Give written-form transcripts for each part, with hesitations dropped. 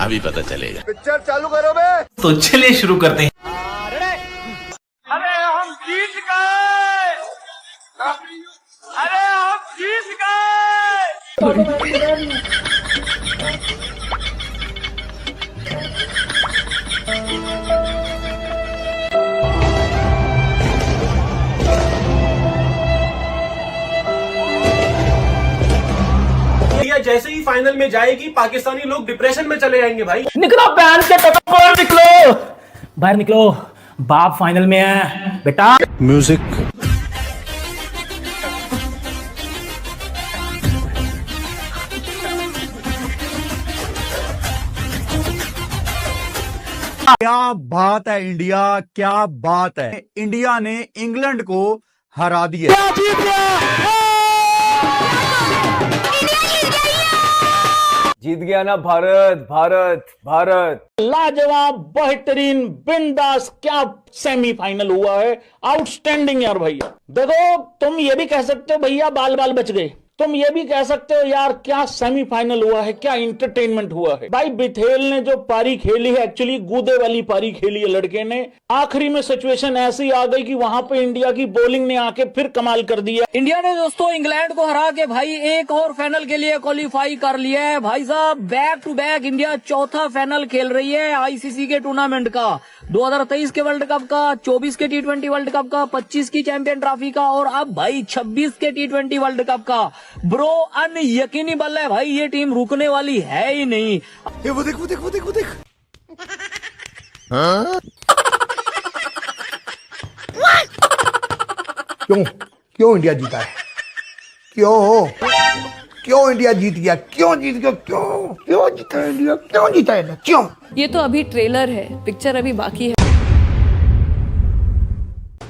अभी पता चलेगा। पिक्चर चालू करो बे। तो चलिए शुरू करते हैं। अरे हम जीत गए। अरे हम जीत गए। इंडिया जैसे ही फाइनल में जाएगी पाकिस्तानी लोग डिप्रेशन में चले जाएंगे भाई। निकलो बैन के बाहर निकलो, बाहर निकलो। बाप फाइनल में है बेटा। म्यूजिक। क्या बात है इंडिया, क्या बात है। इंडिया ने इंग्लैंड को हरा दिया। जीत गया ना भारत, भारत, भारत। लाजवाब, बेहतरीन, बिंदास, क्या सेमीफाइनल हुआ है। आउटस्टैंडिंग यार भैया। देखो तुम ये भी कह सकते हो भैया बाल बाल बच गए, तुम ये भी कह सकते हो यार क्या सेमीफाइनल हुआ है, क्या इंटरटेनमेंट हुआ है। भाई बिथेल ने जो पारी खेली है, एक्चुअली गूदे वाली पारी खेली है लड़के ने। आखिरी में सिचुएशन ऐसी आ गई कि वहां पे इंडिया की बॉलिंग ने आके फिर कमाल कर दिया। इंडिया ने दोस्तों इंग्लैंड को हरा के भाई एक और फाइनल के लिए क्वालिफाई कर लिया है। भाई साहब बैक टू बैक इंडिया चौथा फाइनल खेल रही है आईसीसी के टूर्नामेंट का। 2023 के वर्ल्ड कप का, 24 के T20 वर्ल्ड कप का, 25 की चैंपियन ट्रॉफी का और अब भाई 26 के T20 वर्ल्ड कप का। ब्रो अनयकीनी बल्ले है भाई, ये टीम रुकने वाली है ही नहीं। ये वो देख, वो देख, वो देख, वो देख। क्यों क्यों इंडिया जीता है? क्यों क्यों इंडिया जीत गया? क्यों जीत गया? क्यों क्यों जीता इंडिया? क्यों जीता इंडिया? क्यों? ये तो अभी ट्रेलर है, पिक्चर अभी बाकी है।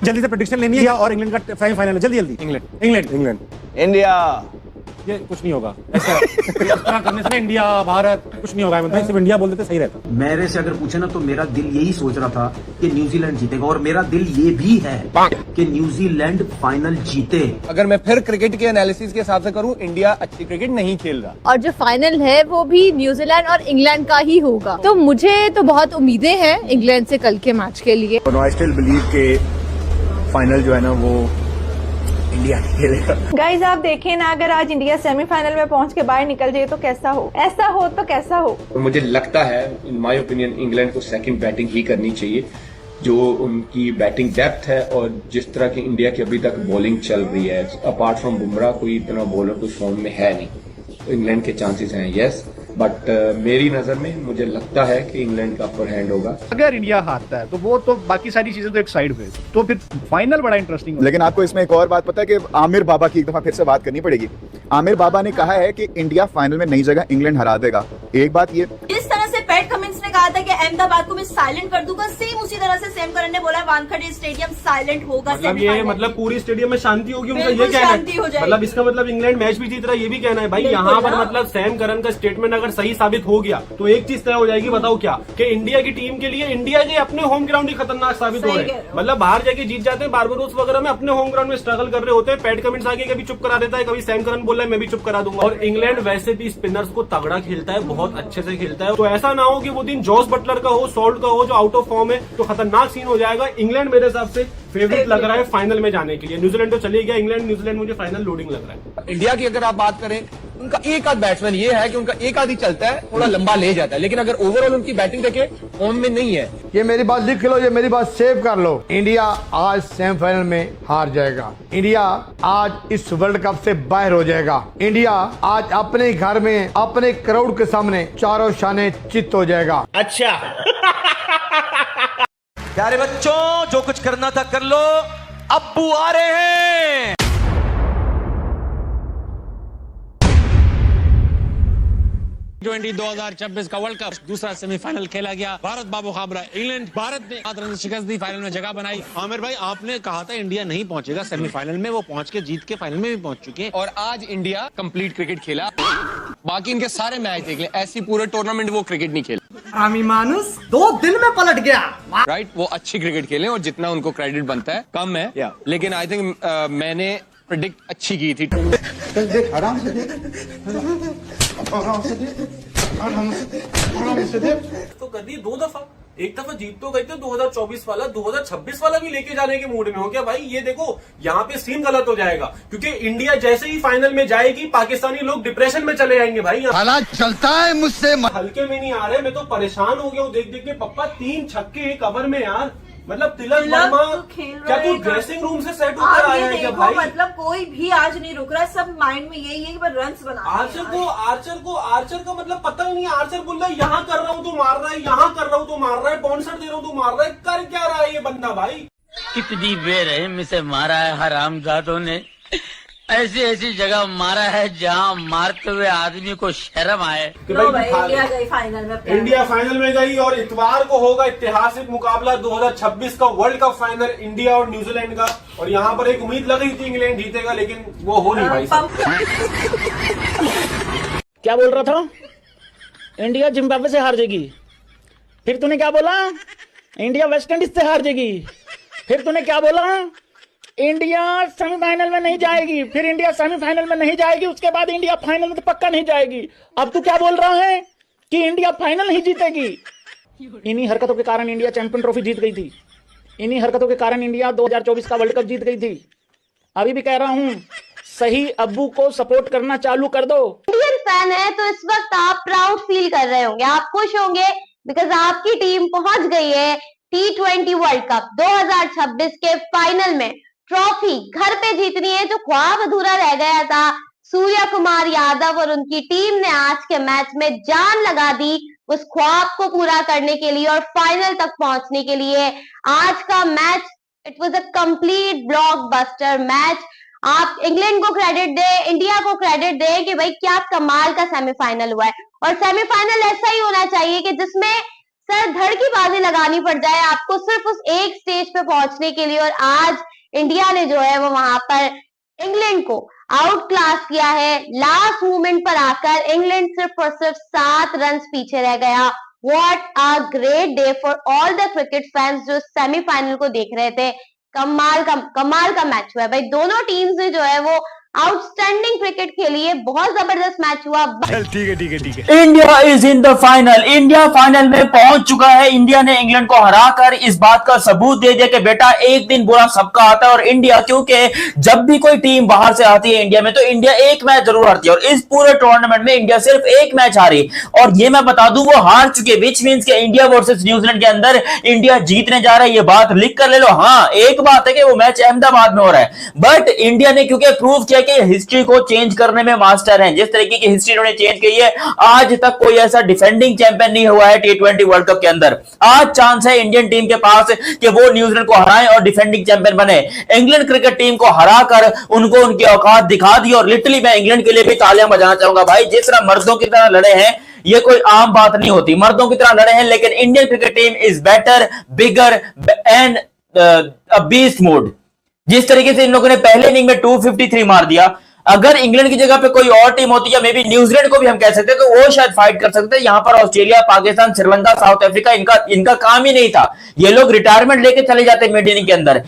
जल्दी से प्रेडिक्शन लेनी है और इंग्लैंड का सेमीफाइनल है। जल्दी जल्दी। England England England India. ये कुछ नहीं होगा ऐसा। इस तरह करने से इंडिया भारत कुछ नहीं होगा। मतलब सिर्फ इंडिया बोल देते सही रहता। मेरे से अगर पूछे ना तो मेरा दिल यही सोच रहा था कि न्यूजीलैंड जीतेगा और मेरा दिल ये भी है कि न्यूजीलैंड फाइनल जीते। अगर मैं फिर क्रिकेट के एनालिसिस के हिसाब से करूं, इंडिया अच्छी क्रिकेट नहीं खेल रहा। और जो फाइनल है वो भी न्यूजीलैंड और इंग्लैंड का ही होगा। तो मुझे तो बहुत उम्मीदें हैं इंग्लैंड से कल के मैच के लिए। आई स्टिल बिलीव के फाइनल जो है ना वो इंडिया खेलेगा। गाइज आप देखें ना, अगर आज इंडिया सेमीफाइनल में पहुंच के बाहर निकल जाए तो कैसा हो, ऐसा हो तो कैसा हो। मुझे लगता है इन माय ओपिनियन इंग्लैंड को सेकंड बैटिंग ही करनी चाहिए। जो उनकी बैटिंग डेप्थ है और जिस तरह की इंडिया की अभी तक बॉलिंग चल रही है, अपार्ट फ्रॉम बुमराह कोई इतना बॉलर कुछ फॉर्म में है नहीं। तो इंग्लैंड के चांसेस हैं यस, बट मेरी नजर में मुझे लगता है कि इंग्लैंड का अपर हैंड होगा। अगर इंडिया हारता है तो वो तो बाकी सारी चीजें तो एक साइड हुई, तो फिर फाइनल बड़ा इंटरेस्टिंग होगा। लेकिन आपको इसमें एक और बात पता है कि आमिर बाबा की एक दफा फिर से बात करनी पड़ेगी। आमिर बाबा ने कहा है कि इंडिया फाइनल में नई जगह इंग्लैंड हरा देगा। एक बात ये, जिस तरह से पैट कमिंस ने कहा था कि अहमदाबाद को मैं साइलेंट कर दूंगा, सेम उसी तरह से सेम करन ने बोला वानखेड़े स्टेडियम साइलेंट होगा। मतलब ये मतलब पूरी स्टेडियम में शांति होगी, उनका ये कहना है। मतलब इसका मतलब इंग्लैंड मैच भी जीत रहा है, ये भी कहना है भाई। यहाँ पर मतलब सैम करन का स्टेटमेंट अगर सही साबित हो गया तो एक चीज तय हो जाएगी, बताओ क्या, कि इंडिया की टीम के लिए इंडिया के अपने होम ग्राउंड ही खतरनाक साबित हो रहे हैं। मतलब बाहर जाके जीत जाते हैं, बारबाडोस वगैरह में अपने होम ग्राउंड में स्ट्रगल कर रहे होते हैं। पैट कमिंस आके कभी चुप करा देता है, कभी सैम करन बोल रहा है मैं भी चुप करा दूंगा। और इंग्लैंड वैसे भी स्पिनर्स को तगड़ा खेलता है, बहुत अच्छे से खेलता है। तो ऐसा ना हो कि वो दिन जॉस बटलर का हो, सॉल्ट का हो, जो आउट ऑफ फॉर्म है, तो खतरनाक सीन हो जाएगा। इंग्लैंड मेरे हिसाब से फेवरेट लग रहा है फाइनल में जाने के लिए। न्यूजीलैंड तो चले गया, इंग्लैंड न्यूजीलैंड मुझे फाइनल लोडिंग लग रहा है। इंडिया की अगर आप बात करें, उनका एक आध बैट्समैन ये है कि उनका एक आध ही चलता है, थोड़ा लंबा ले जाता है, लेकिन अगर ओवरऑल उनकी बैटिंग देखे फॉर्म में नहीं है। ये मेरी बात लिख लो, ये मेरी बात सेव कर लो। इंडिया आज सेमीफाइनल में हार जाएगा। इंडिया आज इस वर्ल्ड कप से बाहर हो जाएगा। इंडिया आज अपने घर में अपने क्राउड के सामने चारों शाने चित हो जाएगा। अच्छा प्यारे बच्चों, जो कुछ करना था कर लो, अब्बू आ रहे हैं। T20 2026 का वर्ल्ड कप दूसरा सेमीफाइनल खेला गया। भारत बाबू खाबरा इंग्लैंड, भारत ने 7 रन शिकस्त दी, फाइनल में जगह बनाई। आमिर भाई आपने कहा था इंडिया नहीं पहुंचेगा सेमीफाइनल में, वो पहुंच के जीत के फाइनल में भी पहुंच चुके हैं। और आज इंडिया कंप्लीट क्रिकेट खेला, बाकी इनके सारे मैच देख ले, ऐसी पूरे टूर्नामेंट वो क्रिकेट नहीं खेले। आमी मानुस 2 दिन में पलट गया। राइट, वो अच्छी क्रिकेट खेले और जितना उनको क्रेडिट बनता है कम है, लेकिन आई थिंक मैंने प्रिडिक्ट अच्छी की थी। आराम से देख, आराम से देख, आराम से देख। तो गद्दी 2 दफा, एक दफा जीत तो गए थे 2024 वाला, 2026 वाला भी लेके जाने के मूड में हो क्या भाई? ये देखो यहाँ पे सीन गलत हो जाएगा, क्योंकि इंडिया जैसे ही फाइनल में जाएगी पाकिस्तानी लोग डिप्रेशन में चले जाएंगे भाई। हालात चलता है मुझसे। हल्के में नहीं आ रहे, मैं तो परेशान हो गया हूँ देख देख के। पप्पा 3 छक्के एक ओवर में यार, मतलब तिलक वर्मा क्या तू ड्रेसिंग रूम से सेट होकर आया है क्या भाई? मतलब कोई भी आज नहीं रुक रहा, सब माइंड में यही है कि बस रन्स बना। आर्चर का मतलब पता ही नहीं। आर्चर बोल रहा है यहाँ कर रहा हूँ तो मार रहा है, यहाँ कर रहा हूँ तो मार रहा है, बाउंसर दे रहा हूँ तो मार रहा है, कर क्या रहा है ये बंदा भाई? कितनी बेरहम से मारा है हरामजादों ने, ऐसी ऐसी जगह मारा है जहां मारते हुए आदमी को शर्म आए। इंडिया गई फाइनल में, इंडिया फाइनल में गई और इतवार को होगा ऐतिहासिक मुकाबला 2026 का वर्ल्ड कप फाइनल, इंडिया और न्यूजीलैंड का। और यहाँ पर एक उम्मीद लग रही थी इंग्लैंड जीतेगा, लेकिन वो हो नहीं भाई। क्या बोल रहा था? इंडिया जिम्बाब्वे से हार जाएगी। फिर तूने क्या बोला? इंडिया वेस्ट इंडीज से हार जाएगी। फिर तूने क्या बोला? इंडिया सेमीफाइनल में नहीं जाएगी। फिर इंडिया सेमीफाइनल में नहीं जाएगी, उसके बाद इंडिया फाइनल में तो पक्का नहीं जाएगी। अब तू क्या बोल रहा है कि इंडिया फाइनल नहीं जीतेगी? इन्हीं हरकतों के कारण इंडिया चैंपियन ट्रॉफी जीत गई थी। इन्हीं हरकतों के कारण इंडिया 2024 का वर्ल्ड कप जीत गई थी। अभी भी कह रहा हूं, सही अब्बू को सपोर्ट करना चालू कर दो। इंडियन फैन है तो इस वक्त आप प्राउड फील कर रहे होंगे, आप खुश होंगे, बिकॉज आपकी टीम पहुंच गई है T20 वर्ल्ड कप 2026 के फाइनल में। ट्रॉफी घर पे जीतनी है, जो ख्वाब अधूरा रह गया था। सूर्य कुमार यादव और उनकी टीम ने आज के मैच में जान लगा दी उस ख्वाब को पूरा करने के लिए और फाइनल तक पहुंचने के लिए। आज का match it was a complete blockbuster match. आप इंग्लैंड को क्रेडिट दे, इंडिया को क्रेडिट दे कि भाई क्या कमाल का सेमीफाइनल हुआ है। और सेमीफाइनल ऐसा ही होना चाहिए कि जिसमें सर धड़ की बाजी लगानी पड़ जाए आपको सिर्फ उस एक स्टेज पे पहुंचने के लिए। और आज इंडिया ने जो है वो वहां पर इंग्लैंड को आउट क्लास किया है। लास्ट मोमेंट पर आकर इंग्लैंड सिर्फ और सिर्फ 7 रन पीछे रह गया। What a great day for all the cricket fans जो सेमीफाइनल को देख रहे थे। कमाल का मैच हुआ है भाई। दोनों टीम्स ने जो है वो आउटस्टैंडिंग क्रिकेट खेली है, बहुत जबरदस्त मैच हुआ। ठीक है। India is in the final. India final में पहुंच चुका है। इंडिया ने इंग्लैंड को हराकर इस बात का सबूत दे दिया कि बेटा एक दिन बुरा सबका आता है। और इंडिया, क्योंकि जब भी कोई टीम बाहर से आती है इंडिया में, तो इंडिया एक मैच जरूर हारती है। और इस पूरे टूर्नामेंट में इंडिया सिर्फ एक मैच हारी, और ये मैं बता दूं वो हार चुके, विच मींस के इंडिया वर्सेस न्यूजीलैंड के अंदर इंडिया जीतने जा रहा है। ये बात लिख कर ले लो। हाँ, एक बात है कि वो मैच अहमदाबाद में हो रहा है, बट इंडिया ने क्योंकि प्रूव किया कि हिस्ट्री को चेंज करने में मास्टर हैं। जिस तरीके की हिस्ट्री उन्होंने चेंज की है, आज तक कोई ऐसा डिफेंडिंग चैंपियन नहीं हुआ है T20 वर्ल्ड कप के अंदर। आज चांस है इंडियन टीम के पास कि वो न्यूजीलैंड को हराएं और डिफेंडिंग चैंपियन बने। इंग्लैंड क्रिकेट टीम को हराकर उनको उनकी औकात दिखा दी। और लिटरली मैं इंग्लैंड के लिए भी तालियां बजाना चाहूंगा भाई। जिस तरह मर्दों की तरह लड़े हैं, ये कोई आम बात नहीं होती। मर्दों की तरह लड़े हैं, लेकिन Indian cricket team is better, bigger and beast mode. जिस तरीके से इन लोगों ने पहले इनिंग में 253 मार दिया, अगर इंग्लैंड की जगह पे कोई और टीम होती, या मे बी न्यूजीलैंड को भी हम कह सकते हैं कि वो शायद फाइट कर सकते हैं। यहां पर Australia, Pakistan, Sri Lanka, south Africa, इनका काम ही नहीं था। ये लोग रिटायरमेंट लेके चले जाते मिड इनिंग के अंदर।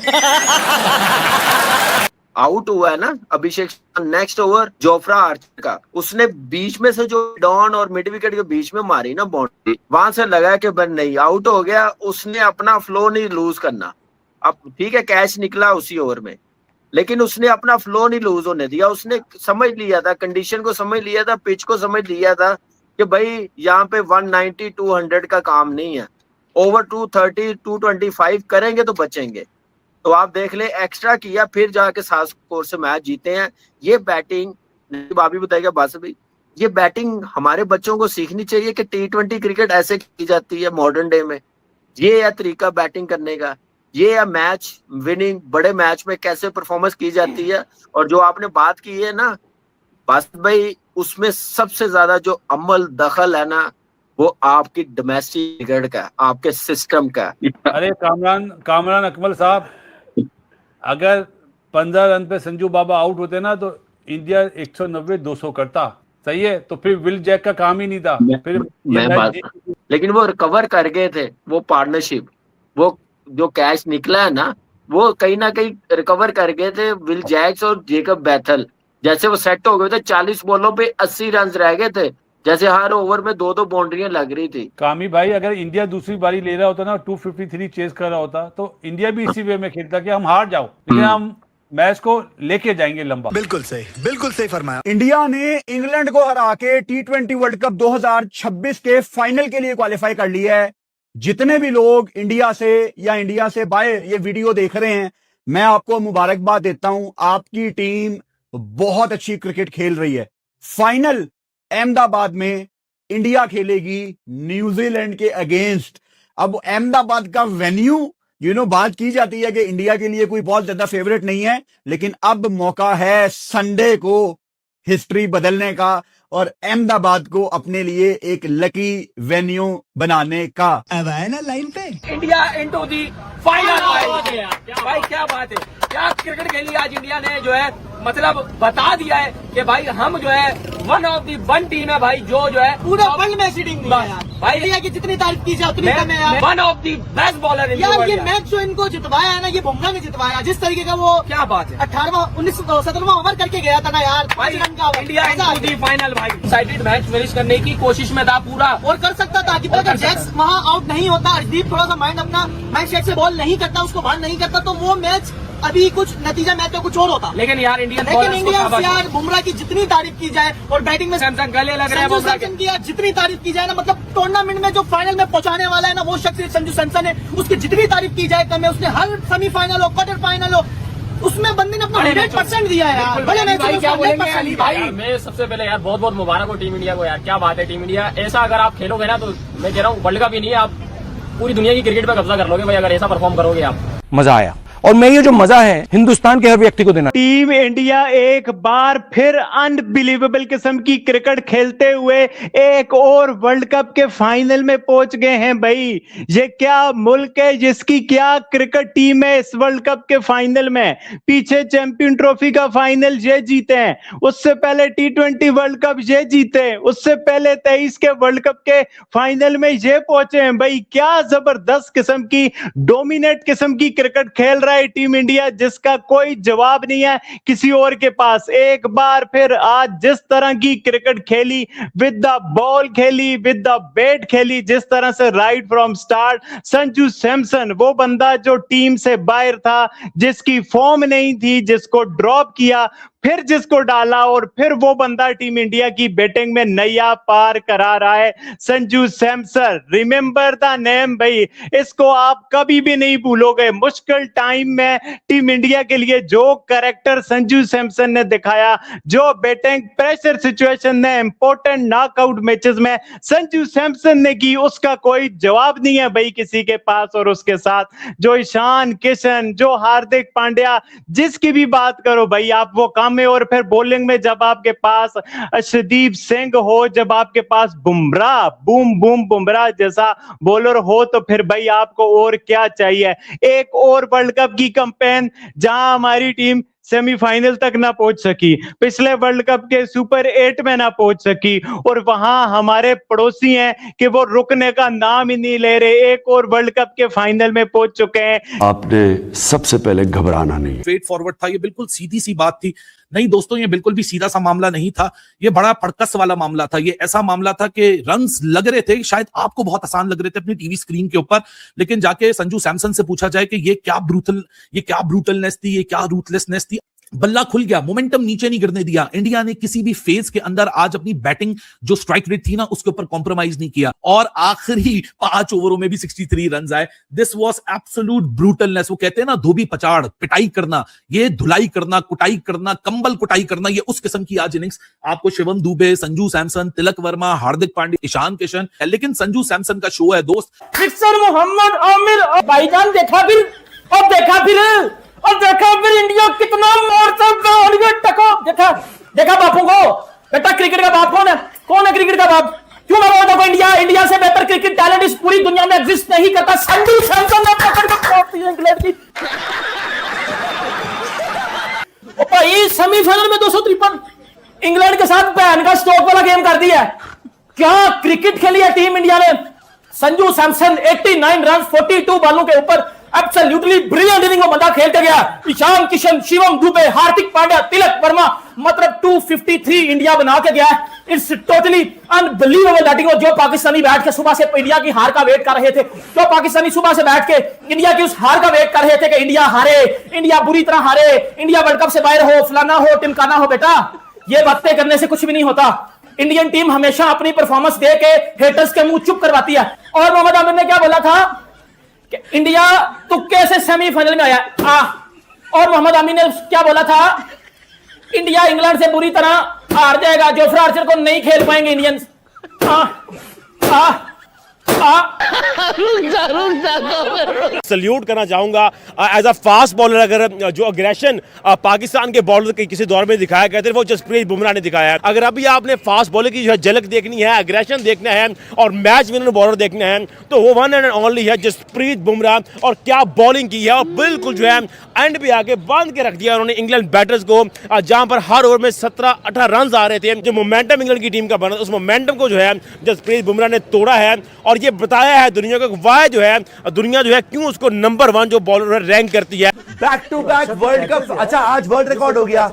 आउट हुआ है ना अभिषेक, नेक्स्ट ओवर जोफ्रा आर्चर का, उसने बीच में से जो डॉन और मिड विकेट के बीच में मारी ना बाउंड्री, वहां से लगा कि बन नहीं, आउट हो गया। उसने अपना फ्लो नहीं लूज करना। अब ठीक है कैच निकला उसी ओवर में, लेकिन उसने अपना फ्लो नहीं लूज होने दिया। उसने समझ लिया था, कंडीशन को समझ लिया था, पिच को समझ लिया था कि भाई यहाँ पे 190 200 का काम नहीं है। ओवर 230 225 करेंगे तो बचेंगे। तो आप देख ले, एक्स्ट्रा किया, फिर जाके 7 स्कोर से मैच जीते हैं। ये बैटिंग भाभी बताएगा बास भाई, ये बैटिंग हमारे बच्चों को सीखनी चाहिए कि T20 क्रिकेट ऐसे की जाती है मॉडर्न डे में। ये है तरीका बैटिंग करने का, ये है मैच विनिंग, बड़े मैच में कैसे परफॉर्मेंस की जाती है। और जो आपने बात की है ना बास भाई, उसमें सबसे ज्यादा जो अमल दखल है ना, वो आपकी डोमेस्टिक क्रिकेट का, आपके सिस्टम का। अरे कामरान अकमल साहब, अगर 15 रन पे संजू बाबा आउट होते ना तो इंडिया 190-200 करता। सही है, तो फिर विल जैक का काम ही नहीं था। लेकिन वो रिकवर कर गए थे, वो पार्टनरशिप, वो जो कैच निकला है ना, वो कहीं ना कहीं रिकवर कर गए थे। विल जैक्स और जेकब बैथल जैसे वो सेट हो गए थे, 40 बॉलों पे 80 रन रह गए थे, जैसे हर ओवर में 2-2 बाउंड्रियां लग रही थी। कामी भाई, अगर इंडिया दूसरी बारी ले रहा होता ना, 253 चेस कर रहा होता, तो इंडिया भी इसी वे में खेलता कि हम हार जाओ, लेकिन हम मैच को लेके जाएंगे लंबा। बिल्कुल सही फरमाया। इंडिया ने इंग्लैंड को हरा के T20 वर्ल्ड कप 2026 के फाइनल के लिए क्वालिफाई कर लिया है। जितने भी लोग इंडिया से या इंडिया से बाहर ये वीडियो देख रहे हैं, मैं आपको मुबारकबाद देता हूं। आपकी टीम बहुत अच्छी क्रिकेट खेल रही है। फाइनल अहमदाबाद में इंडिया खेलेगी न्यूजीलैंड के अगेंस्ट। अब अहमदाबाद का वेन्यू बात की जाती है कि इंडिया के लिए कोई बहुत ज्यादा फेवरेट नहीं है, लेकिन अब मौका है संडे को हिस्ट्री बदलने का और अहमदाबाद को अपने लिए एक लकी वेन्यू बनाने का। अब है ना लाइन पे इंडिया इनटू दी फाइनल। भाई क्या बात है, क्या क्रिकेट खेली आज इंडिया ने, जो है मतलब बता दिया है कि भाई हम जो है one of the one team है भाई, जो है पूरा वर्ल्ड में सीटिंग भाई। इंडिया की जितनी तारीफ की जाए उतनी कम है यार। One of the best bowler यार। ये मैच जो इनको जितवाया है ना, ये बुमराह ने जितवाया। जिस तरीके का वो, क्या बात है, 18वां 17वां ओवर करके गया था ना यार, भाई इंडिया इनटू दी फाइनल भाई। एक्साइटेड मैच फिनिश करने की कोशिश में था पूरा, और कर सकता था कि अगर जैक्स वहाँ आउट नहीं होता, अर्शदीप थोड़ा सा माइंड अपना माइंड सेट से बॉल नहीं करता, उसको बाहर नहीं करता, तो वो मैच अभी कुछ नतीजा मैच तो कुछ और होता। लेकिन यार इंडिया यार बुमराह की जितनी तारीफ की जाए और बैटिंग में सैमसन गले लग रहे हैं बुमराह की यार, जितनी तारीफ की जाए ना, मतलब टूर्नामेंट में जो फाइनल में पहुंचाने वाला है ना वो शख्स संजू सैमसन है, उसकी जितनी तारीफ की जाए कम है। उसने हर सेमीफाइनल हो, क्वार्टर फाइनल हो, उसमें बंदे ने अपना 100% दिया है यार। बड़े मैच में क्या बोलेंगे अली भाई। मैं सबसे पहले यार बहुत बहुत मुबारक हो टीम इंडिया को यार, क्या बात है टीम इंडिया। ऐसा अगर आप खेलोगे ना, तो मैं कह रहा हूँ वर्ल्ड कप ही नहीं है, आप पूरी दुनिया की क्रिकेट पे कब्जा कर लोगे भाई, अगर ऐसा परफॉर्म करोगे आप। मजा आया, और मैं ये जो मजा है हिंदुस्तान के हर व्यक्ति को देना। टीम इंडिया एक बार फिर अनबिलीवेबल किस्म की क्रिकेट खेलते हुए एक और वर्ल्ड कप के फाइनल में पहुंच गए हैं भाई। ये क्या मुल्क है जिसकी क्या क्रिकेट टीम है इस वर्ल्ड कप के फाइनल में। पीछे चैंपियन ट्रॉफी का फाइनल ये जीते हैं, उससे पहले T20 वर्ल्ड कप ये जीते हैं, उससे पहले 23 के वर्ल्ड कप के फाइनल में ये पहुंचे हैं भाई। क्या जबरदस्त किस्म की डोमिनेट किस्म की क्रिकेट खेल रहा है टीम इंडिया, जिसका कोई जवाब नहीं है किसी और के पास। एक बार फिर आज जिस तरह की क्रिकेट खेली, विद द बॉल खेली, विद द बैट खेली, जिस तरह से right from start Sanju Samson, वो बंदा जो टीम से बाहर था, जिसकी फॉर्म नहीं थी, जिसको ड्रॉप किया, फिर जिसको डाला, और फिर वो बंदा टीम इंडिया की बैटिंग में नया पार करा रहा है Sanju Samson. Remember the name भाई, इसको आप कभी भी नहीं भूलोगे। मुश्किल टाइम में टीम इंडिया के लिए जो कैरेक्टर संजू सैमसन ने दिखाया, जो बैटिंग प्रेशर सिचुएशन ने इंपॉर्टेंट नॉकआउट मैचेस में संजू सैमसन ने की, उसका कोई जवाब नहीं है भाई किसी के पास। और उसके साथ जो ईशान किशन, जो हार्दिक पांड्या, जिसकी भी बात करो भाई आप, वो काम में। और फिर बॉलिंग में जब आपके पास अर्शदीप सिंह हो, जब आपके पास बुमराह, बूम बूम बुमराह जैसा बॉलर हो, तो फिर भाई आपको और क्या चाहिए। एक और वर्ल्ड कप की कैंपेन जहां हमारी टीम सेमीफाइनल तक ना पहुंच सकी, पिछले वर्ल्ड कप के सुपर 8 में ना पहुंच सकी, और वहां हमारे पड़ोसी हैं कि वो रुकने का नाम ही नहीं ले रहे, एक और वर्ल्ड कप के फाइनल में पहुंच चुके हैं। आपने सबसे पहले घबराना नहीं। स्ट्रेट फॉरवर्ड था, ये बिल्कुल सीधी सी बात थी। नहीं दोस्तों, ये बिल्कुल भी सीधा सा मामला नहीं था, ये बड़ा पड़कस वाला मामला था। ये ऐसा मामला था कि रन्स लग रहे थे, शायद आपको बहुत आसान लग रहे थे अपनी टीवी स्क्रीन के ऊपर, लेकिन जाके संजू सैमसन से पूछा जाए कि ये क्या ब्रूटलनेस थी, ये क्या रूथलेसनेस थी, बल्ला खुल गया। मोमेंटम नीचे नहीं गिरने दिया। इंडिया ने किसी भी फेज के अंदर आज अपनी बैटिंग जो स्ट्राइक रेट थी ना, उसके ऊपर कॉम्प्रोमाइज नहीं किया, और आखिरी 5 ओवरों में भी 63 रन आए। This was absolute brutalness. वो कहते हैं ना, धोबी पचाड़, पिटाई करना, ये धुलाई करना, कुटाई करना, कंबल कुटाई करना, ये उस किस्म की आज इनिंग्स आपको शिवम दुबे, संजू सैमसन, तिलक वर्मा, हार्दिक पांड्या, ईशान किशन, लेकिन संजू सैमसन का शो है दोस्त। सिक्सर मोहम्मद आमिर भाईजान, देखा फिर इंडिया कितना मारता है, देखा बापू को। बेटा क्रिकेट का बाप कौन है क्रिकेट का बाप? क्यों मैं बोलता हूं इंडिया से बेहतर क्रिकेट टैलेंट इस पूरी दुनिया में एग्जिस्ट नहीं करता। संजू सैमसन ने पकड़ के इंग्लैंड की भाई सेमीफाइनल में 253 इंग्लैंड के साथ बहन का स्टॉक वाला गेम कर दिया। क्या क्रिकेट खेली है टीम इंडिया ने। संजू सैमसन 89 रन 42 बॉलों के ऊपर, एब्सोल्युटली ब्रिलियंट इनिंग वो बंदा खेलते गया। ईशान किशन, शिवम दुबे, हार्दिक पांड्या, तिलक वर्मा, मतलब 253 इंडिया बना के गया है। It's totally unbelievable batting. और जो पाकिस्तानी बैठ के सुबह से इंडिया की हार का वेट कर रहे थे, जो पाकिस्तानी सुबह से बैठ के इंडिया की उस हार का वेट कर रहे थे कि इंडिया हारे, इंडिया बुरी तरह हारे, इंडिया वर्ल्ड कप से बाहर हो, फलाना हो, टिमकाना हो, बेटा ये बातें करने से कुछ भी नहीं होता। इंडियन टीम हमेशा अपनी परफॉर्मेंस दे के हेटर्स के मुंह चुप करवाती है। और मोहम्मद आमिर ने क्या बोला था कि इंडिया तुक्के से सेमीफाइनल में आया। और मोहम्मद आमिर ने क्या बोला था, इंडिया इंग्लैंड से बुरी तरह हार जाएगा, जोफ्रा आर्चर को नहीं खेल पाएंगे इंडियंस। सल्यूट करना चाहूंगा एज अ फास्ट बॉलर। अगर जो अग्रेशन पाकिस्तान के बॉलर के किसी दौर में दिखाया गया था वो जसप्रीत बुमराह ने दिखाया है। अगर अभी आपने फास्ट बॉलर की जो है झलक देखनी है, अग्रेशन देखना है और मैच विनर बॉलर देखना है तो वो वन एंड ओनली है जसप्रीत बुमराह। और क्या बॉलिंग की है, और बिल्कुल जो है एंड पे आके बांध के रख दिया उन्होंने इंग्लैंड बैटर्स को, जहां पर हर ओवर में 17-18 रन आ रहे थे। जो मोमेंटम इंग्लैंड की टीम का बना उस मोमेंटम को जो है जसप्रीत बुमराह ने तोड़ा है और ये बताया है दुनिया को वाह जो है दुनिया जो है क्यों उसको नंबर 1 जो बॉलर रैंक करती है। Back to back world cup. अच्छा, आज वर्ल्ड रिकॉर्ड हो गया,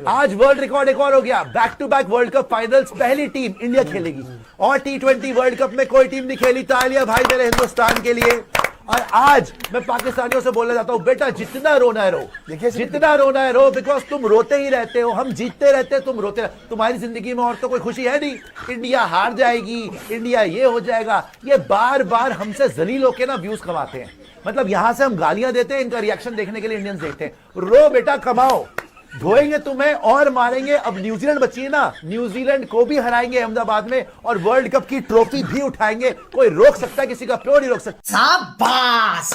आज वर्ल्ड रिकॉर्ड एक और हो गया। Back to back world cup finals पहली टीम इंडिया खेलेगी और T20 वर्ल्ड कप में कोई टीम नहीं खेली। तालियां भाई मेरे हिंदुस्तान के लिए। और आज मैं पाकिस्तानियों से बोलना चाहता हूं, बेटा जितना रोना है रो, देखिए जितना रोना है रो, बिकॉज तुम रोते ही रहते हो, हम जीतते रहते तुम रोते रहते। तुम्हारी जिंदगी में और तो कोई खुशी है नहीं। इंडिया हार जाएगी, इंडिया ये हो जाएगा, ये बार बार हमसे जलील होके ना व्यूज कमाते हैं। मतलब यहां से हम गालियां देते हैं, इनका रिएक्शन देखने के लिए इंडियंस देखते हैं। रो बेटा, कमाओ, धोएंगे तुम्हें और मारेंगे। अब न्यूजीलैंड बची है ना, न्यूजीलैंड को भी हराएंगे अहमदाबाद में और वर्ल्ड कप की ट्रॉफी भी उठाएंगे। कोई रोक सकता है किसी का? प्रो नहीं रोक सकता। शाबाश।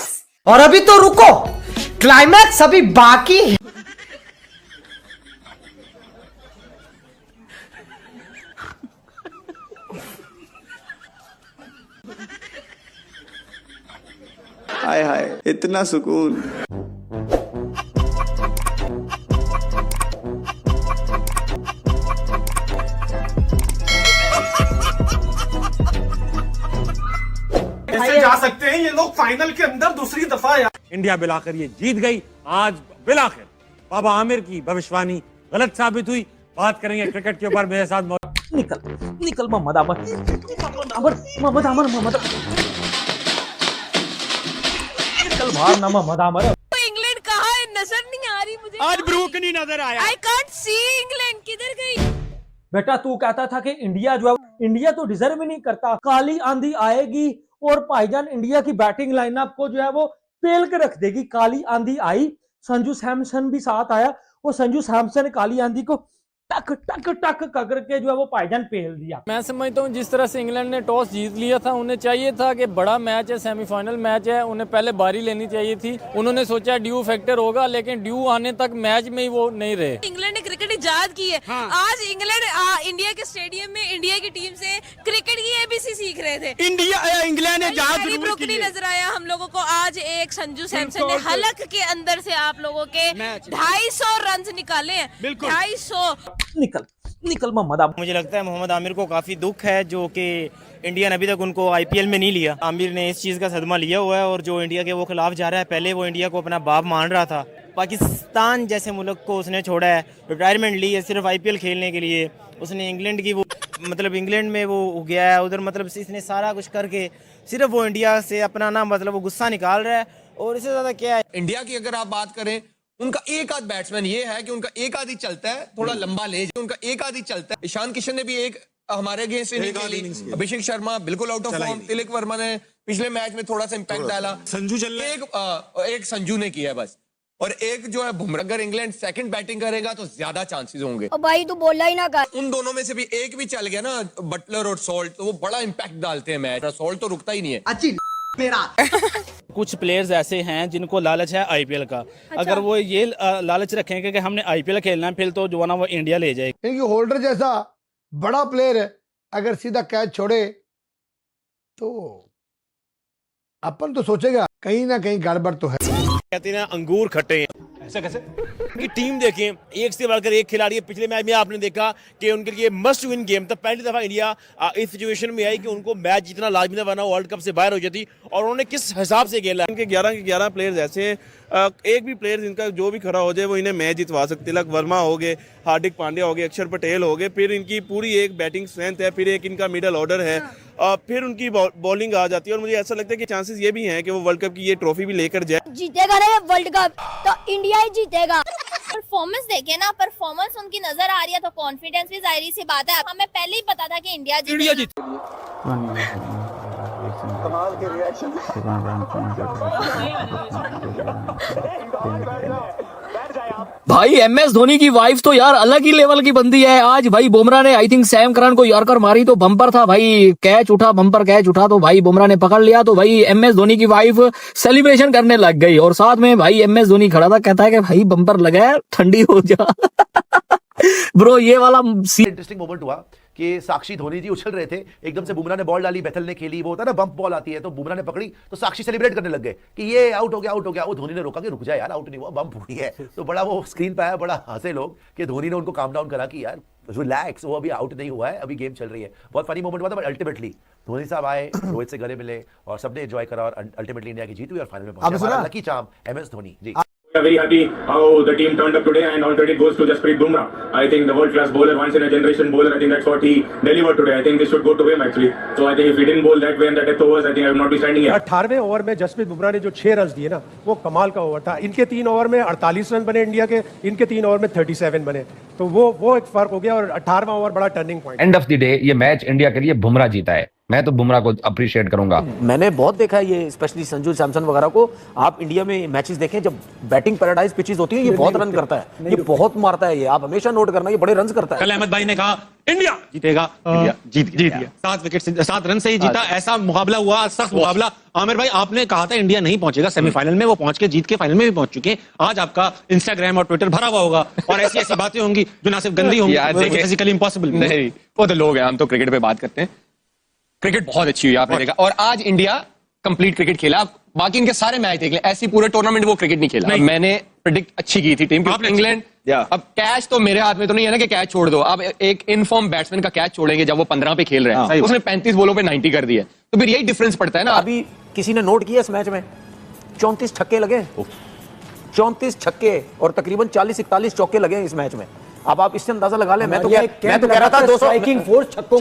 और अभी तो रुको, क्लाइमैक्स अभी बाकी है। हाय हाय, इतना सुकून। ऐसे जा सकते हैं ये लोग फाइनल के अंदर दूसरी दफा यार। इंडिया बिलाकर ये जीत गई। आज बिलाकर बाबा आमिर की भविष्यवाणी गलत साबित हुई। बात करेंगे क्रिकेट के ऊपर। मेरे साथ निकल मोहम्मद आमिर, मोहम्मद आमिर, निकल बाहर ना मोहम्मद आमिर। इंग्लैंड कहाँ है, नजर नहीं आ रही मुझे। आज ब्रूक नहीं नजर आया। आई कांट सी इंग्लैंड, किधर गई? बेटा तू कहता था कि इंडिया जो है, इंडिया तो डिजर्व ही नहीं करता। काली आंधी आएगी और भाईजान इंडिया की बैटिंग लाइनअप को जो है वो पेल के रख देगी। काली आंधी आई, संजू सैमसन भी साथ आया, और संजू सैमसन ने काली आंधी को टक टक टक करके जो है वो भाईजान पेल दिया। मैं समझता हूँ जिस तरह से इंग्लैंड ने टॉस जीत लिया था, उन्हें चाहिए था कि बड़ा मैच है, सेमीफाइनल मैच है, उन्हें पहले बारी लेनी चाहिए थी। उन्होंने सोचा ड्यू फैक्टर होगा, लेकिन ड्यू आने तक मैच में ही वो नहीं रहे। इंग्लैंड ने क्रिकेट इजाद की है। हाँ। आज इंग्लैंड इंडिया के स्टेडियम में इंडिया की टीम से क्रिकेट की ABC सीख रहे थे। इंग्लैंड ने नजर आया हम लोगों को। आज एक संजू सैमसन ने हलक के अंदर से आप लोगों के 250 रन निकाले हैं। 250। निकल मोहम्मद आमिर। मुझे लगता है मोहम्मद आमिर को काफी दुख है जो कि इंडिया ने अभी तक उनको IPL में नहीं लिया। आमिर ने इस चीज का सदमा लिया हुआ है और जो इंडिया के वो खिलाफ जा रहा है। पहले वो इंडिया को अपना बाप मान रहा था। पाकिस्तान जैसे मुल्क को उसने छोड़ा है, रिटायरमेंट ली है सिर्फ IPL खेलने के लिए। उसने इंग्लैंड की वो मतलब इंग्लैंड में वो गया है उधर, मतलब इसने सारा कुछ करके सिर्फ वो इंडिया से अपना ना मतलब वो गुस्सा निकाल रहा है। और इससे ज्यादा क्या है, इंडिया की अगर आप बात करें, उनका एक आध बैट्समैन ये है कि उनका एक आधी चलता है, थोड़ा लंबा ले, उनका एक आधी चलता है। ईशान किशन ने भी एक हमारे अगेंस्ट इनिंग खेली। अभिषेक शर्मा बिल्कुल out of form. Tilak Varma ने पिछले मैच में थोड़ा सा इंपैक्ट डाला। संजू एक संजू ने किया बस, और एक जो है बुमराह। अगर इंग्लैंड सेकंड बैटिंग करेगा तो ज्यादा चांसेस होंगे। भाई तू बोला ही ना कर। उन दोनों में से भी एक भी चल गया ना, बटलर और सॉल्ट, तो वो बड़ा इंपैक्ट डालते हैं मैच। सॉल्ट तो रुकता ही नहीं है। अच्छी कुछ प्लेयर्स ऐसे हैं जिनको लालच है IPL का। अच्छा। अगर वो ये लालच रखेंगे कि हमने IPL खेलना है, फिर तो जो है ना वो इंडिया ले जाएगी। इनकी होल्डर जैसा बड़ा प्लेयर है, अगर सीधा कैच छोड़े तो अपन तो सोचेगा कहीं ना कहीं गड़बड़ तो है। कहते हैं अंगूर खट्टे हैं। ऐसा कैसे? की टीम देखें, एक से बढ़कर एक खिलाड़ी है। पिछले मैच में आपने देखा कि उनके लिए मस्ट विन गेम था। पहली दफा इंडिया इस सिचुएशन में आई कि उनको मैच जीतना लाजमी था, वरना वर्ल्ड कप से बाहर हो जाती। और उन्होंने किस हिसाब से खेला। इनके 11 के 11 प्लेयर्स ऐसे हैं, एक भी प्लेयर इनका जो भी खड़ा हो जाए वो इन्हें मैच जितवा सकते। तिलक वर्मा हो गए, हार्दिक पांड्या हो गए, अक्षर पटेल हो गए, फिर इनकी पूरी एक बैटिंग स्ट्रेंथ है, फिर एक इनका मिडल ऑर्डर है, फिर उनकी बॉलिंग आ जाती है। और मुझे ऐसा लगता है कि चांसेस ये भी हैं कि वो वर्ल्ड कप की ये ट्रॉफी भी लेकर जाए। जीतेगा ना वर्ल्ड कप तो इंडिया ही जीतेगा। परफॉर्मेंस देखे ना, परफॉर्मेंस उनकी नजर आ रही है तो कॉन्फिडेंस भी जाहिर सी बात है। हमें पहले ही पता था कि इंडिया जीतेगा। कमाल के रिएक्शन। भाई MS धोनी की वाइफ तो यार अलग ही लेवल की बंदी है। आज भाई बुमराह ने आई थिंक सैम करन को यॉर्कर मारी तो बम्पर था भाई, कैच उठा, बम्पर कैच उठा तो भाई बुमराह ने पकड़ लिया तो भाई MS धोनी की वाइफ सेलिब्रेशन करने लग गई। और साथ में भाई MS धोनी खड़ा था, कहता है कि भाई बम्पर लगा है, ठंडी हो जा। ब्रो ये वाला इंटरेस्टिंग मोमेंट हुआ कि साक्षी धोनी जी उछल रहे थे, एकदम से बुमराह ने बॉल डाली, बेथल ने खेली, वो होता है ना बम्प बॉल आती है, तो बुमराह ने पकड़ी तो साक्षी सेलिब्रेट करने लग गए कि ये आउट हो गया, आउट हो गया। वो धोनी ने रोका कि रुक जा यार, आउट नहीं हुआ, बम्प हुई है। तो बड़ा वो स्क्रीन पे आया, बड़ा हंसे लोग कि धोनी ने उनको काम डाउन करा कि यार रिलैक्स, वो अभी आउट नहीं हुआ है, अभी गेम चल रही है। बहुत फनी मोमेंट हुआ था, बट अल्टीमेटली धोनी साहब आए, रोहित से गले मिले और सबने एंजॉय करा और अल्टीमेटली इंडिया की जीत हुई और फाइनल में पहुंचे। Lucky charm MS Dhoni ji. We are very happy how the team turned up today, and all credit goes to Jasprit Bumrah. I think the world-class bowler, once in a generation bowler. I think that's what he delivered today. I think this should go to him actually. So I think if he didn't bowl that way and the death overs, I think I would not be standing here. 18वें over में जसप्रीत बुमराह ने जो 6 run दिए ना, वो कमाल का over था। इनके 3 ओवर में 48 रन बने इंडिया के, इनके 3 ओवर में 37 बने, तो वो एक फर्क हो गया। और 18वां ओवर बड़ा turning point. End of the day ये मैच इंडिया के लिए बुमराह जीता है। मैं तो बुमराह को अप्रिशिएट करूंगा। मैंने बहुत देखा है ये, स्पेशली संजू सैमसन वगैरह को। आप इंडिया में मैचेस देखें, जब बैटिंग पैराडाइज पिचेस होती है, ये बहुत रन करता है, ये बहुत मारता है, ये आप हमेशा नोट करना, ये बड़े रन करता है। कल अहमद भाई ने कहा इंडिया जीतेगा, इंडिया जीत गया। 7 विकेट से 7 रन से ही जीता। ऐसा मुकाबला हुआ, सख्त मुकाबला। आमिर भाई आपने कहा था इंडिया नहीं पहुंचेगा सेमीफाइनल में, वो पहुंच के जीत के फाइनल में भी पहुंच चुके हैं। आज आपका इंस्टाग्राम और ट्विटर भरा हुआ होगा और ऐसी ऐसी बातें होंगी जो ना सिर्फ गंदी होंगी, फिजिकली इम्पॉसिबल नहीं। वो तो लोग हैं, हम तो क्रिकेट पे बात करते हैं। क्रिकेट बहुत अच्छी हुई आपने देखा, और आज इंडिया कंप्लीट क्रिकेट खेला। बाकी इनके सारे मैच देख लें, ऐसी पूरे टूर्नामेंट वो क्रिकेट नहीं खेला। मैंने प्रेडिक्ट अच्छी की थी टीम की, इंग्लैंड। अब कैच तो मेरे हाथ में तो नहीं है ना कि कैच छोड़ दो। अब एक इनफॉर्म बैट्समैन का कैच छोड़ेंगे जब वो 15 पे खेल रहे हैं, उसने 35 बॉलों पे 90 कर दिया, तो फिर यही डिफरेंस पड़ता है ना। अभी किसी ने नोट किया इस मैच में 34 छक्के लगे, 34 छक्के और तकरीबन 40-41 चौके लगे इस मैच में। अब आप इससे अंदाजा लगा लें। मैं तो कह रहा था 200 स्ट्राइकिंग फोर्स छक्कों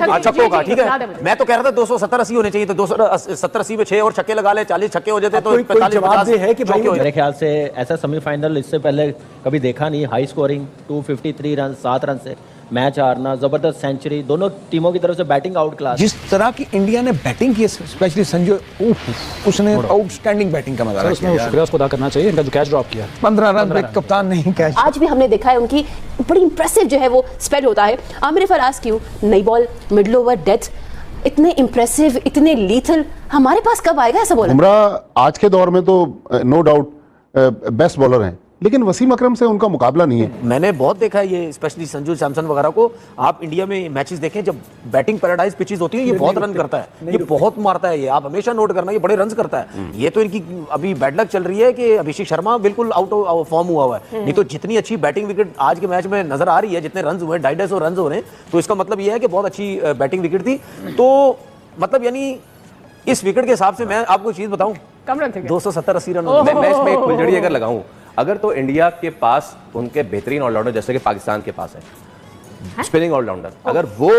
का, ठीक है। मैं तो कह रहा था 270-80 होने चाहिए, तो 270-80 पे 6 और छक्के लगा ले, 40 छक्के हो जाते तो 45-50 है कि भाई मेरे ख्याल से ऐसा सेमीफाइनल इससे पहले कभी देखा नहीं। हाई स्कोरिंग 253 रन, 7 रन से मैच हारना, जबरदस्त सेंचुरी, दोनों टीमों की तरफ से बैटिंग आउट क्लास। जिस तरह की इंडिया ने बैटिंग की, स्पेशली संजू, उसने आउटस्टैंडिंग बैटिंग का मजा शुक्रिया उसको अदा करना चाहिए, इनका जो कैच ड्रॉप किया 15 रन पे कप्तान नहीं कैच। आज भी हमने देखा है उनकी बड़ी इंप्रेसिव जो है वो स्पेल होता है। Aamir if I ask you, नई बॉल, मिडल ओवर, डेथ, इतने इंप्रेसिव, इतने लीथल हमारे पास कब आएगा ऐसा बॉलर? बुमराह आज के दौर में तो नो डाउट बेस्ट बॉलर हैं, लेकिन वसीम अकरम से उनका मुकाबला नहीं है। मैंने बहुत देखा है ये, स्पेशली संजू सैमसन वगैरह को। आप इंडिया में मैचेस देखें, जब बैटिंग पैराडाइज पिचेस होती है, ये बहुत रन करता है, ये बहुत मारता है, ये आप हमेशा नोट करना, ये बड़े रन करता है। ये तो इनकी अभी बैड लक चल रही है कि अभिषेक शर्मा बिल्कुल आउट ऑफ फॉर्म हुआ है। नहीं तो जितनी अच्छी बैटिंग विकेट आज के मैच में नजर आ रही है, जितने रन हुए, 250 रन हो रहे हैं, तो इसका मतलब ये है कि बहुत अच्छी बैटिंग विकेट थी। तो मतलब यानी इस विकेट के हिसाब से मैं आपको चीज बताऊं, कम रन थे 270-80 रन। मैं मैच में एक फुलझड़ी अगर लगाऊं, अगर तो इंडिया के पास उनके बेहतरीन ऑलराउंडर जैसे कि पाकिस्तान के पास है स्पिनिंग ऑलराउंडर, अगर वो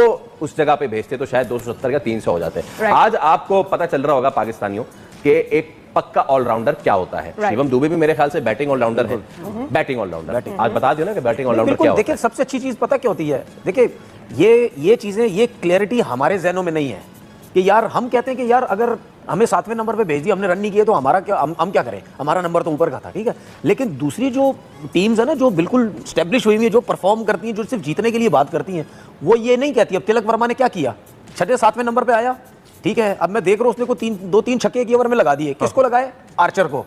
उस जगह पे भेजते तो शायद 270 या 300 हो जाते। आज आपको पता चल रहा होगा पाकिस्तानियों कि एक पक्का ऑलराउंडर क्या होता है। शिवम दुबे भी मेरे ख्याल से बैटिंग ऑलराउंडर है, बैटिंग ऑलराउंडर। आज बता दियो ना कि बैटिंग ऑलराउंडर क्या होता है। देखिए सबसे अच्छी चीज पता क्या होती है, देखिए ये चीजें, ये क्लैरिटी हमारे जहनों में नहीं है कि यार हम कहते हैं कि यार अगर हमें 7वें नंबर पे भेज दिया, हमने रन नहीं किए तो हमारा क्या, हम क्या करें, हमारा नंबर तो ऊपर का था, ठीक है। लेकिन दूसरी जो टीम्स है ना, जो बिल्कुल स्टैब्लिश हुई हुई है, जो परफॉर्म करती हैं, जो सिर्फ जीतने के लिए बात करती हैं, वो ये नहीं कहती। अब तिलक वर्मा ने क्या किया, 6-7वें नंबर पे आया, ठीक है। अब मैं देख रहा हूँ उसने को 2-3 छक्के एक ओवर में लगा दिए। किसको लगाए? आर्चर को,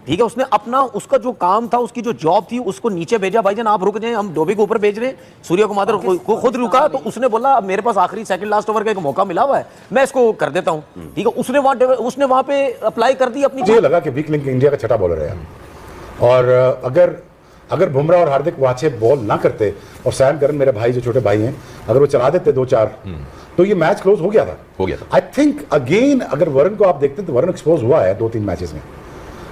ठीक है। उसने अपना, उसका जो काम था, उसकी जो जॉब थी, उसको नीचे भेजा, भाईजान आप रुक जाएं, हम डोबी को ऊपर भेज रहे हैं। सूर्य कुमार को खुद रुका, तो उसने बोला अब मेरे पास आखिरी सेकंड लास्ट ओवर का एक मौका मिला हुआ है, मैं इसको कर देता हूं, ठीक है। उसने वहां पे अप्लाई कर दी अपनी। मुझे लगा कि वीक लिंक इंडिया का छठा बॉलर है, और अगर अगर बुमराह और हार्दिक वो अच्छे बॉल ना करते और सैम करन मेरे भाई जो छोटे भाई हैं अगर वो चला देते 2-4 तो ये मैच क्लोज हो गया था। आई थिंक अगेन अगर वरुण को आप देखते हैं तो वरुण एक्सपोज हुआ है 2-3 मैचेस में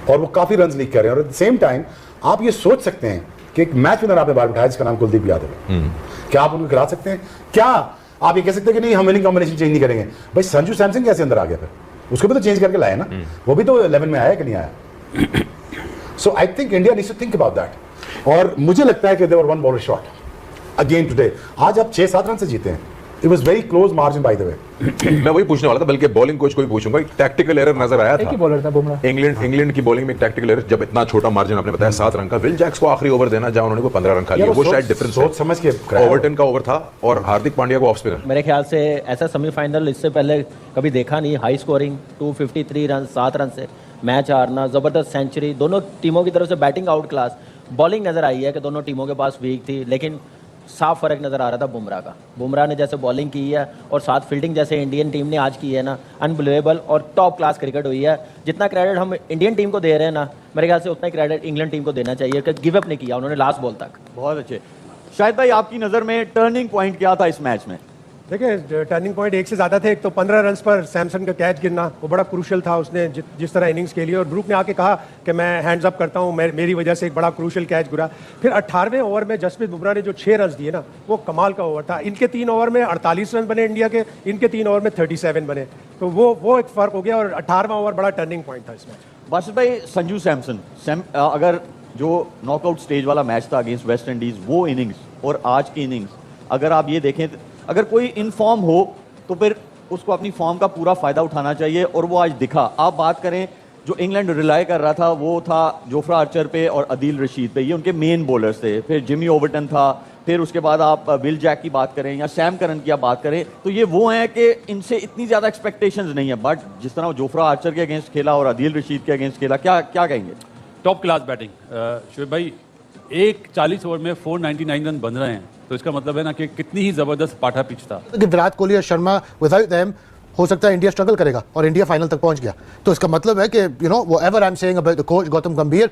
और वो काफी रन लीक कर रहे हैं। और एट द सेम टाइम आप ये सोच सकते हैं कि एक मैच विनर आपने बाहर बिठाया जिसका नाम कुलदीप यादव है, क्या आप उनको खिला सकते हैं? क्या आप ये कह सकते हैं कि नहीं हम विनिंग कॉम्बिनेशन चेंज नहीं करेंगे? भाई संजू सैमसन कैसे अंदर आ गया? फिर उसको भी तो चेंज करके लाया ना, वो भी तो 11 में आया कि नहीं आया? So I think India needs to think about that. और मुझे लगता है कि they were one bowler short again today. आज आप 6-7 रन से जीते हैं। It was very close margin by the way. मैं वही पूछने वाला था, बल्कि बॉलिंग कोच को भी पूछूंगा। एक टैक्टिकल एरर नजर आया था, बॉलर था बुमराह। इंग्लैंड की बॉलिंग में एक टैक्टिकल एरर, जब इतना छोटा मार्जिन आपने बताया 7 रन का, विल जैक्स को आखिरी ओवर देना जहां उन्होंने 15 रन खा लिया, वो शायद डिफरेंस सोच समझ के ओवरटन का ओवर था और हार्दिक पांड्या को ऑफ स्पिनर। मेरे ख्याल से ऐसा सेमीफाइनल इससे पहले कभी देखा नहीं। हाई स्कोरिंग 253 रन 7 रन से मैच हारना, जबरदस्त सेंचुरी, दोनों टीमों की तरफ से बैटिंग आउट क्लास। बॉलिंग नजर आई है कि दोनों टीमों के पास वीक थी, लेकिन साफ फर्क नजर आ रहा था बुमराह का। बुमराह ने जैसे बॉलिंग की है और साथ फील्डिंग जैसे इंडियन टीम ने आज की है ना, अनबिलीवेबल और टॉप क्लास क्रिकेट हुई है। जितना क्रेडिट हम इंडियन टीम को दे रहे हैं ना, मेरे ख्याल से उतना ही क्रेडिट इंग्लैंड टीम को देना चाहिए कि गिव अप नहीं किया उन्होंने लास्ट बॉल तक। बहुत अच्छे। शाहिद भाई, आपकी नज़र में टर्निंग पॉइंट क्या था इस मैच में? देखिए, टर्निंग पॉइंट एक से ज़्यादा थे। एक तो 15 रन पर सैमसन का कैच गिरना वो बड़ा क्रूशल था। उसने जिस तरह इनिंग्स खेली और ब्रूक ने आके कहा कि मैं हैंड्स अप करता हूँ, मेरी वजह से एक बड़ा क्रूशल कैच गिरा। फिर 18वें ओवर में जसप्रीत बुमराह ने जो 6 रन दिए ना, वो कमाल का ओवर था। इनके 3 ओवर में 48 रन बने इंडिया के, इनके 3 ओवर में 37 बने। तो वो एक फ़र्क हो गया और 18वां ओवर बड़ा टर्निंग पॉइंट था इस मैच। बासित भाई, संजू सैमसन अगर जो नॉकआउट स्टेज वाला मैच था अगेंस्ट वेस्ट इंडीज़, वो इनिंग्स और आज की इनिंग्स अगर आप ये देखें, अगर कोई इन फॉर्म हो तो फिर उसको अपनी फॉर्म का पूरा फायदा उठाना चाहिए और वो आज दिखा। आप बात करें, जो इंग्लैंड रिलाई कर रहा था वो था जोफ्रा आर्चर पे और अदील रशीद पे, ये उनके मेन बॉलर्स थे। फिर जिमी ओवरटन था, फिर उसके बाद आप विल जैक की बात करें या सैम करन की आप बात करें, तो ये वो हैं कि इनसे इतनी ज़्यादा एक्सपेक्टेशंस नहीं है। बट जिस तरह जोफ्रा आर्चर के अगेंस्ट खेला और अदील रशीद के अगेंस्ट खेला, क्या कहेंगे? Top class batting. शोएब भाई, एक 40 ओवर में 499 रन बन रहे हैं, तो इसका मतलब है ना कि कितनी ही जबरदस्त पाठा पिच था। विराट कोहली और शर्मा विदाउट देम हो सकता है इंडिया स्ट्रगल करेगा और इंडिया फाइनल तक पहुंच गया। तो इसका मतलब है कि यू नो वो ever I am saying about the coach Gautam गंभीर,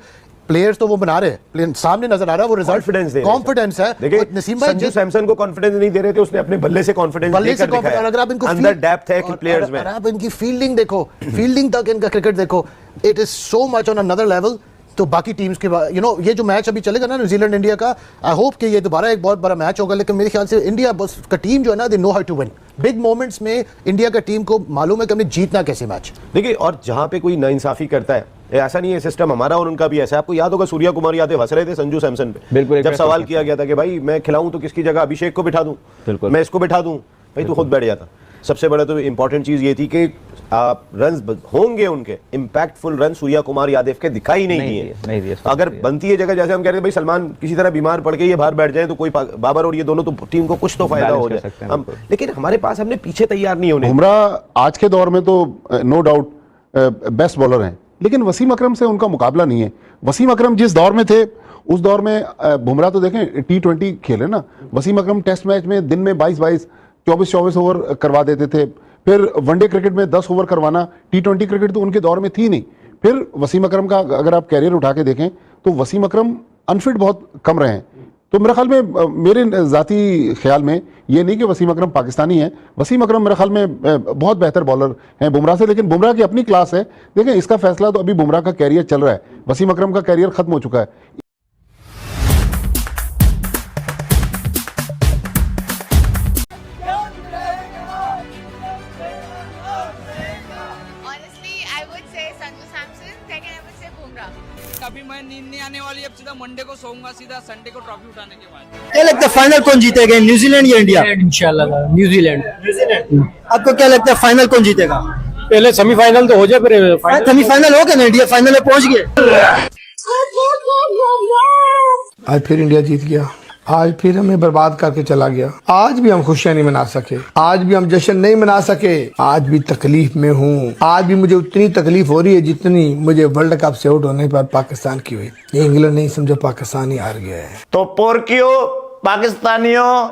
प्लेयर्स तो वो बना रहे हैं, सामने नजर आ रहा है वो रिजल्ट, कॉन्फिडेंस है। देखिए, नसीम भाई संजू सैमसन को कॉन्फिडेंस नहीं दे रहे थे, उसने अपने बल्ले से कॉन्फिडेंस देकर दिखाया। और अगर आप इनको अंदर डेप्थ है कि प्लेयर्स में, आप इनकी फील्डिंग देखो, फील्डिंग तक इनका क्रिकेट देखो, it is so much on another level. तो बाकी टीम्स के यू नो ये जो मैच अभी चलेगा ना न्यूजीलैंड इंडिया का, आई होप कि ये दोबारा एक बहुत बड़ा मैच होगा। लेकिन मेरे ख्याल से इंडिया बस का टीम जो है ना, they know how to win big moments में। इंडिया का टीम को मालूम है कि हमें जीतना कैसे मैच। देखिए, और जहां पे कोई नाइंसाफी करता है, ऐसा नहीं है, सिस्टम हमारा और उनका भी ऐसा है। आपको याद होगा सूर्या कुमार यादव हंस रहे थे संजू सैमसन पे, बिल्कुल, जब सवाल किया गया था कि भाई मैं खिलाऊं तो किसकी जगह अभिषेक को बिठा दूं, मैं इसको बिठा दूं, भाई तू खुद बैठ जाता। सबसे बड़ा तो इंपॉर्टेंट चीज ये थी कि रन होंगे उनके इंपैक्टफुल रन सूर्या कुमार यादव के दिखाई नहीं दिए। अगर बनती है जगह, जैसे हम कह रहे थे भाई सलमान किसी तरह बीमार पड़ के ये बाहर बैठ जाए तो कोई बाबर और ये दोनों तो टीम को कुछ तो फायदा हो जाए हम, लेकिन हमारे पास हमने पीछे तैयार नहीं होने। बुमराह आज के दौर में तो नो डाउट बेस्ट बॉलर हैं, लेकिन वसीम अकरम से उनका मुकाबला नहीं है। वसीम अकरम जिस दौर में थे उस दौर में बुमराह तो देखें T20 खेले ना, वसीम अकरम टेस्ट मैच में दिन में 22-22 24-24 ओवर करवा देते थे। फिर वनडे क्रिकेट में 10 ओवर करवाना, T20 क्रिकेट तो उनके दौर में थी नहीं। फिर वसीम अकरम का अगर आप कैरियर उठा के देखें तो वसीम अकरम अनफिट बहुत कम रहे हैं। तो मेरे ख्याल में, मेरे ज़ाती ख्याल में ये नहीं कि वसीम अकरम पाकिस्तानी है, वसीम अकरम मेरे ख्याल में बहुत बेहतर बॉलर हैं बुमराह से, लेकिन बुमराह की अपनी क्लास है। देखें, इसका फैसला तो अभी बुमराह का कैरियर चल रहा है, वसीम अकरम का कैरियर खत्म हो चुका है। कभी मैं नींद नहीं आने वाली, अब सीधा मंडे को सोऊंगा, सीधा संडे को ट्रॉफी उठाने के बाद। क्या लगता है फाइनल कौन जीतेगा, न्यूजीलैंड या इंडिया? इंशाल्लाह न्यूजीलैंड। आपको क्या लगता है फाइनल कौन जीतेगा? पहले सेमीफाइनल तो हो जाए, फिर सेमीफाइनल हो गया ना, इंडिया फाइनल में पहुंच गए। आज फिर इंडिया जीत गया, आज फिर हमें बर्बाद करके चला गया। आज भी हम खुशियां नहीं मना सके, आज भी हम जश्न नहीं मना सके, आज भी तकलीफ में हूँ। आज भी मुझे उतनी तकलीफ हो रही है जितनी मुझे वर्ल्ड कप से आउट होने पर पाकिस्तान की हुई। ये इंग्लैंड नहीं समझो, पाकिस्तान ही हार गया है। तो पोरकियो पाकिस्तानियों,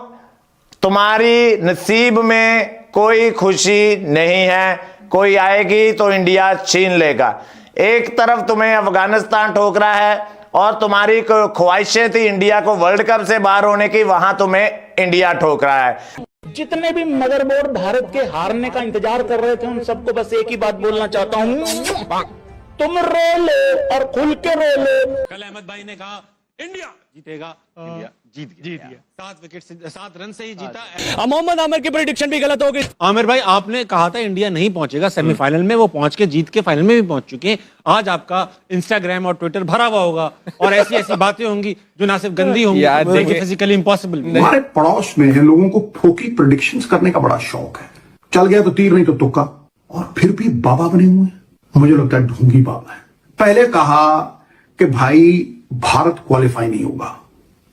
तुम्हारी नसीब में कोई खुशी नहीं है, कोई आएगी तो इंडिया छीन लेगा। एक तरफ तुम्हें अफगानिस्तान ठोक रहा है और तुम्हारी ख्वाहिशें थी इंडिया को वर्ल्ड कप से बाहर होने की, वहां तुम्हें इंडिया ठोक रहा है। जितने भी मदरबोर्ड भारत के हारने का इंतजार कर रहे थे उन सबको बस एक ही बात बोलना चाहता हूँ, तुम रो लो और खुल के रो लो। कल अहमद भाई ने कहा इंडिया जीतेगा, इंडिया जीत गया 7 विकेट से 7 रन से ही जीता। मोहम्मद आमिर की प्रेडिक्शन भी गलत हो गई। आमिर भाई आपने कहा था इंडिया नहीं पहुंचेगा सेमीफाइनल में, वो पहुंच के जीत के फाइनल में भी पहुंच चुके हैं। आज आपका इंस्टाग्राम और ट्विटर भरा हुआ होगा और ऐसी ऐसी बातें होंगी जो ना सिर्फ गंदी होंगी, फिजिकली इम्पॉसिबल। हमारे पड़ोस में लोगों को फोकी प्रेडिक्शंस करने का बड़ा शौक है। चल गया तो तीर नहीं तो तुक्का, और फिर भी बाबा बने हुए हैं। मुझे लगता है ढोंगी बाबा है। पहले कहा कि भाई भारत क्वालिफाई नहीं होगा,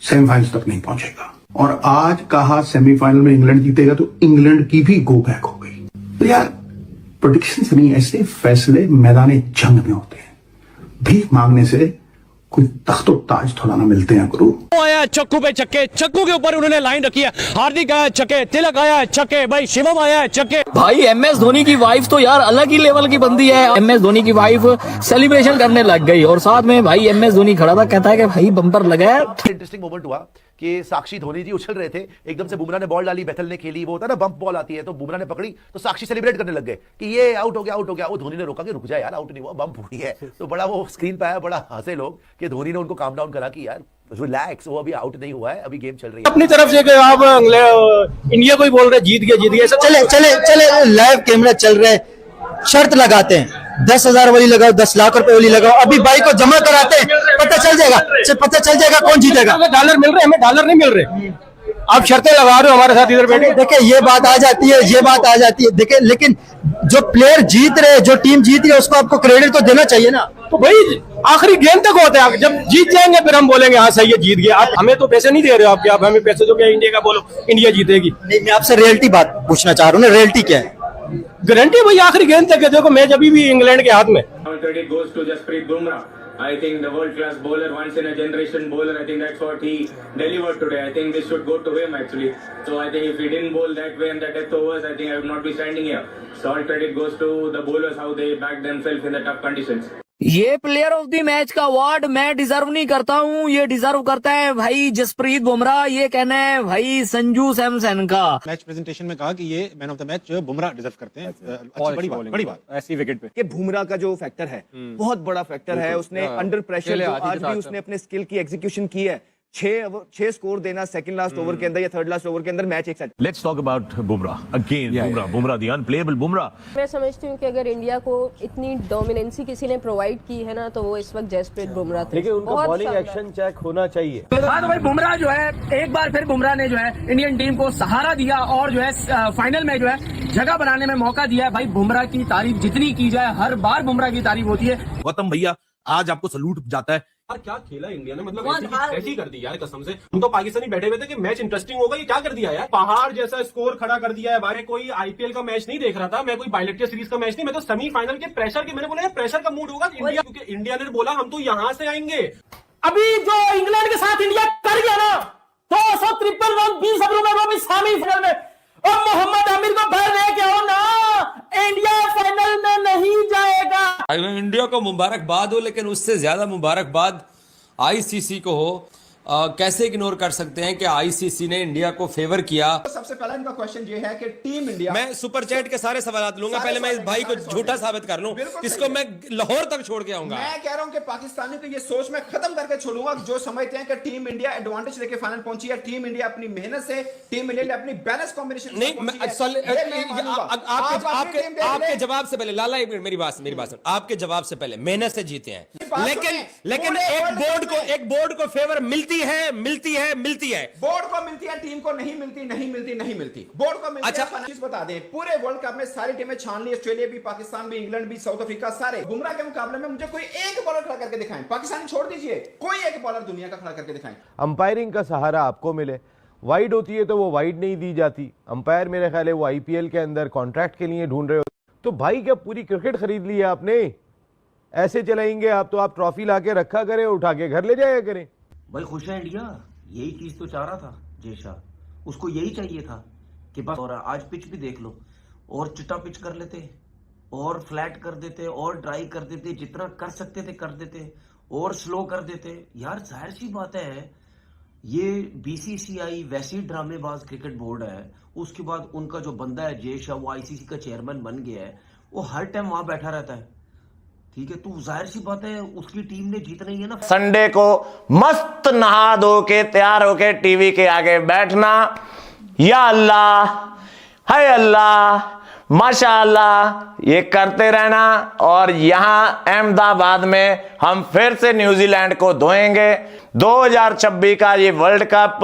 सेमीफाइनल तक नहीं पहुंचेगा, और आज कहा सेमीफाइनल में इंग्लैंड जीतेगा, तो इंग्लैंड की भी गो बैक हो गई। तो यार प्रेडिक्शंस नहीं, ऐसे फैसले मैदान जंग में होते हैं। भीख मांगने से कोई तख्तो ताज थोड़ा ना मिलते हैं गुरु। आया चक्कू पे छक्के, चक्कू के ऊपर उन्होंने लाइन रखी है। हार्दिक आया छक्के, तिलक आया छक्के, भाई शिवम आया छक्के। भाई MS धोनी की वाइफ तो यार अलग ही लेवल की बंदी है। MS धोनी की वाइफ सेलिब्रेशन करने लग गई और साथ में भाई MS धोनी खड़ा था, कहता है कि भाई बम्पर लगा है। इंटरेस्टिंग मोमेंट हुआ कि साक्षी धोनी जी उछल रहे थे, एकदम से बुमराह ने बॉल डाली, बेथल ने खेली, वो होता है ना बम्प बॉल आती है, तो बुमराह ने पकड़ी तो साक्षी सेलिब्रेट करने लग गए कि ये आउट हो गया, आउट हो गया। वो धोनी ने रोका कि रुक जा यार, आउट नहीं हुआ, बम्प हुई है। तो बड़ा वो स्क्रीन पे आया, बड़ा हंसे लोग कि धोनी ने उनको काम डाउन करा कि यार रिलैक्स, वो अभी आउट नहीं हुआ है, अभी गेम चल रही है। अपनी तरफ से आप इंडिया को ही बोल रहे जीत गया। चले चले चले लाइव कैमरा चल रहे, शर्त लगाते हैं 10,000 वाली लगाओ, 10 लाख रुपए वाली लगाओ, अभी भाई को जमा कराते हैं, पता चल जाएगा कौन जीतेगा। डॉलर मिल रहे, हमें डॉलर नहीं मिल रहे। आप शर्तें लगा रहे हो हमारे साथ इधर बैठे। देखिए ये बात आ जाती है, देखिए लेकिन जो प्लेयर जीत रहे, जो टीम जीत रही है, उसको आपको क्रेडिट तो देना चाहिए ना। तो भाई आखिरी गेम तक होता है, जब जीत जाएंगे फिर हम बोलेंगे हाँ सही है जीत गया। आप हमें तो पैसे नहीं दे रहे हो, आप हमें पैसे दो, क्या इंडिया का बोलो इंडिया जीतेगी। नहीं, मैं आपसे रियलिटी बात पूछना चाह रहा हूँ ना, रियलिटी क्या है? गारंटी भाई आखिरी गेंद तक है। देखो मैच अभी भी इंग्लैंड के हाथ में। Credit goes to Jasprit Bumrah. I think the world class bowler, once in a generation bowler. I think that's what he delivered today. I think this should go to him actually. So I think if he didn't bowl that way in the death overs, I think I would not be standing here. So all credit goes to the bowlers, how they backed themselves in the tough conditions. ये player of the match का award मैं deserve नहीं करता हूँ, ये deserve करता है भाई जसप्रीत बुमराह। ये कहना है भाई संजू सैमसन का। मैच प्रेजेंटेशन में कहा कि ये man of the match Bumrah deserve करते हैं। बड़ी बात ऐसी विकेट पे कि बुमराह का जो फैक्टर है बहुत बड़ा फैक्टर है। उसने अंडर प्रेशर आज भी उसने अपने स्किल की एग्जीक्यूशन की है। 6 स्कोर देना सेकंड लास्ट ओवर के अंदर या थर्ड लास्ट ओवर के अंदर मैच एक साथ। Let's talk about Bumrah again. Bumrah the unplayable Bumrah. मैं समझती हूँ कि अगर इंडिया को इतनी डोमिनेंसी किसी ने प्रोवाइड की है ना, तो वो इस वक्त जसप्रीत बुमराह थे। लेकिन उनका बॉलिंग एक्शन चेक होना चाहिए। हाँ तो भाई बुमराह जो है एक बार फिर बुमराह ने जो है इंडियन टीम को सहारा दिया और जो है फाइनल में जो है जगह बनाने में मौका दिया है। भाई बुमराह की तारीफ जितनी की जाए, हर बार बुमराह की तारीफ होती है। गौतम भैया आज आपको सलूट जाता है। यार क्या खेला इंडिया ने, मतलब ऐसी कर दी यार कसम से। हम तो पाकिस्तानी बैठे हुए थे कि मैच इंटरेस्टिंग होगा, ये क्या कर दिया यार, पहाड़ जैसा स्कोर खड़ा कर दिया है। बारे कोई आईपीएल का मैच नहीं देख रहा था मैं, कोई बायलेटरिया सीरीज का मैच नहीं, मैं तो सेमीफाइनल के प्रेशर के, मैंने बोला यार प्रेशर का मूड होगा इंडिया, क्योंकि इंडिया ने बोला हम तो यहां से आएंगे। अभी जो इंग्लैंड के साथ इंडिया कर गया ना 253 रन 20 ओवरों में, वो भी सेमीफाइनल में, और मोहम्मद आमिर को घर लेके आओ ना, इंडिया फाइनल में नहीं जाएगा। इंडिया को मुबारकबाद हो, लेकिन उससे ज्यादा मुबारकबाद आईसीसी को हो। कैसे इग्नोर कर सकते हैं कि आईसीसी ने इंडिया को फेवर किया। सबसे पहला इनका क्वेश्चन ये है कि टीम इंडिया, मैं सुपर चैट के सारे सवाल लूंगा, पहले मैं इस भाई को झूठा साबित कर लूं, इसको मैं लाहौर तक छोड़ के आऊंगा। मैं कह रहा हूं कि पाकिस्तानी को ये सोच मैं खत्म करके छोड़ूंगा जो समझते हैं कि टीम इंडिया एडवांटेज लेके फाइनल पहुंची है। टीम इंडिया अपनी मेहनत से, टीम इंडिया ने अपनी बैलेंस कॉम्बिनेशन नहीं, आपके जवाब से पहले लाला मेरी बात सुन, आपके जवाब से पहले मेहनत से जीते हैं, लेकिन एक बोर्ड को फेवर मिलती है। बोर्ड को मिलती है, टीम को नहीं मिलती। बोर्ड को मिलती है। चीज बता दें, पूरे वर्ल्ड कप में सारी टीमें छान ली, ऑस्ट्रेलिया भी, पाकिस्तान भी, इंग्लैंड भी, साउथ अफ्रीका, सारे। बुमराह के मुकाबले में मुझे कोई एक बॉलर खड़ा करके दिखाएं, पाकिस्तानी छोड़ दीजिए, कोई एक बॉलर दुनिया का खड़ा करके दिखाएं। अंपायरिंग का सहारा आपको मिले, वाइड होती है तो वो वाइड नहीं दी जाती। अंपायर मेरे ख्याल है वो आईपीएल के अंदर कॉन्ट्रैक्ट के लिए ढूंढ रहे हो, तो भाई क्या पूरी क्रिकेट खरीद ली है आपने? ऐसे चलाएंगे आप तो आप ट्रॉफी लाके रखा करें, उठा के घर ले जाया करें। भाई खुश है इंडिया, यही चीज तो चाह रहा था जयशाह, उसको यही चाहिए था कि बस। और आज पिच भी देख लो, और चिट्टा पिच कर लेते, और फ्लैट कर देते, और ड्राई कर देते, जितना कर सकते थे कर देते, और स्लो कर देते यार। जाहिर सी बात है, ये बीसीसीआई वैसी ड्रामेबाज क्रिकेट बोर्ड है, उसके बाद उनका जो बंदा है जयेश, वो आईसीसी का चेयरमैन बन गया है, वो हर टाइम वहां बैठा रहता है। ठीक है, तो जाहिर सी बात है उसकी टीम ने जीतना ही है ना। संडे को मस्त नहा धो के तैयार होके टीवी के आगे बैठना, या अल्लाह, हाय अल्लाह, माशाअल्लाह, ये करते रहना। और यहां अहमदाबाद में हम फिर से न्यूजीलैंड को धोएंगे। 2026 का ये वर्ल्ड कप